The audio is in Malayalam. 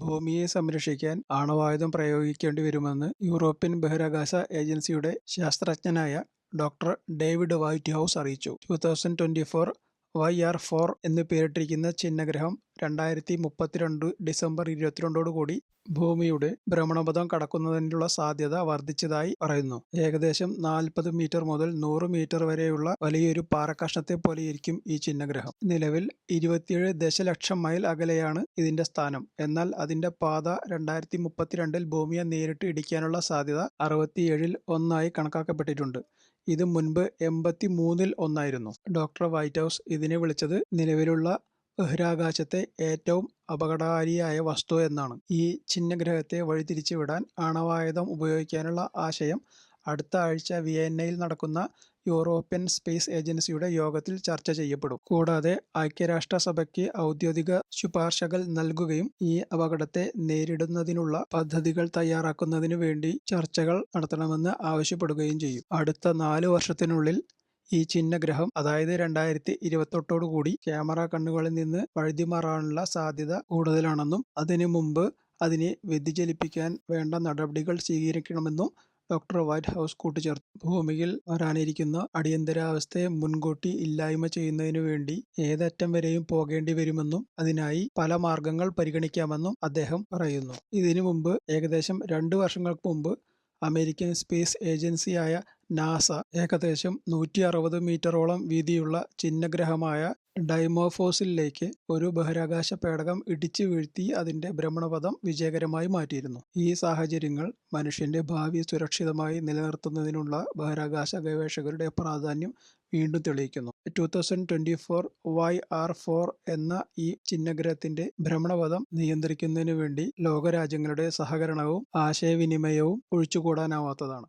ഭൂമിയെ സംരക്ഷിക്കാൻ ആണവായുധം പ്രയോഗിക്കേണ്ടിവരുമെന്ന് യൂറോപ്യൻ ബഹിരാകാശ ഏജൻസിയുടെ ശാസ്ത്രജ്ഞനായ ഡോക്ടർ ഡേവിഡ് വൈറ്റ് ഹൗസ് അറിയിച്ചു. 2024 YR4 എന്ന് പേരിട്ടിരിക്കുന്ന ഛിന്നഗ്രഹം 2032 ഡിസംബർ 22 ഭൂമിയുടെ ഭ്രമണപഥം കടക്കുന്നതിനുള്ള സാധ്യത വർദ്ധിച്ചതായി പറയുന്നു. ഏകദേശം 40 മീറ്റർ മുതൽ 100 മീറ്റർ വരെയുള്ള വലിയൊരു പാറക്കഷണത്തെ പോലെയിരിക്കും ഈ ഛിന്നഗ്രഹം. നിലവിൽ 27 ദശലക്ഷം മൈൽ അകലെയാണ് ഇതിന്റെ സ്ഥാനം. എന്നാൽ അതിന്റെ പാത 2032 ഭൂമിയെ നേരിട്ട് ഇടിക്കാനുള്ള സാധ്യത 67-ൽ 1 കണക്കാക്കപ്പെട്ടിട്ടുണ്ട്. ഇത് മുൻപ് 83-ൽ 1 ഡോക്ടർ വൈറ്റ് ഹൗസ് ഇതിനെ വിളിച്ചത് നിലവിലുള്ള ബഹിരാകാശത്തെ ഏറ്റവും അപകടകാരിയായ വസ്തു എന്നാണ്. ഈ ഛിന്നഗ്രഹത്തെ വഴിതിരിച്ചുവിടാൻ ആണവായുധം ഉപയോഗിക്കാനുള്ള ആശയം അടുത്ത ആഴ്ച വിയന്നയിൽ നടക്കുന്ന യൂറോപ്യൻ സ്പേസ് ഏജൻസിയുടെ യോഗത്തിൽ ചർച്ച ചെയ്യപ്പെടും. കൂടാതെ ഐക്യരാഷ്ട്രസഭയ്ക്ക് ഔദ്യോഗിക ശുപാർശകൾ നൽകുകയും ഈ അപകടത്തെ നേരിടുന്നതിനുള്ള പദ്ധതികൾ തയ്യാറാക്കുന്നതിനു വേണ്ടി ചർച്ചകൾ നടത്തണമെന്ന് ആവശ്യപ്പെടുകയും ചെയ്യും. അടുത്ത 4 വർഷത്തിനുള്ളിൽ ഈ ഛിന്നഗ്രഹം, അതായത് 2028 ക്യാമറ കണ്ണുകളിൽ നിന്ന് വഴുതിമാറാനുള്ള സാധ്യത കൂടുതലാണെന്നും അതിനു മുമ്പ് അതിനെ വ്യതിചലിപ്പിക്കാൻ വേണ്ട നടപടികൾ സ്വീകരിക്കണമെന്നും ഡോക്ടർ വൈറ്റ് ഹൗസ് കൂട്ടിച്ചേർത്തു. ഭൂമിയിൽ വരാനിരിക്കുന്ന അടിയന്തരാവസ്ഥയെ മുൻകൂട്ടി ഇല്ലായ്മ ചെയ്യുന്നതിനു വേണ്ടി ഏതറ്റം വരെയും പോകേണ്ടി വരുമെന്നും അതിനായി പല മാർഗങ്ങൾ പരിഗണിക്കാമെന്നും അദ്ദേഹം പറയുന്നു. ഇതിനു മുമ്പ് ഏകദേശം 2 വർഷങ്ങൾക്ക് മുമ്പ് അമേരിക്കൻ സ്പേസ് ഏജൻസിയായ നാസ ഏകദേശം 160 മീറ്ററോളം വീതിയുള്ള ഛിന്നഗ്രഹമായ ഡൈമോഫോസിലേക്ക് ഒരു ബഹിരാകാശ പേടകം ഇടിച്ചു വീഴ്ത്തി അതിന്റെ ഭ്രമണപഥം വിജയകരമായി മാറ്റിയിരുന്നു. ഈ സാഹചര്യങ്ങൾ മനുഷ്യന്റെ ഭാവി സുരക്ഷിതമായി നിലനിർത്തുന്നതിനുള്ള ബഹിരാകാശ ഗവേഷകരുടെ പ്രാധാന്യം വീണ്ടും തെളിയിക്കുന്നു. 2024 YR4 എന്ന ഈ ഛിന്നഗ്രഹത്തിന്റെ ഭ്രമണപഥം നിയന്ത്രിക്കുന്നതിനു വേണ്ടി ലോകരാജ്യങ്ങളുടെ സഹകരണവും ആശയവിനിമയവും ഒഴിച്ചുകൂടാനാവാത്തതാണ്.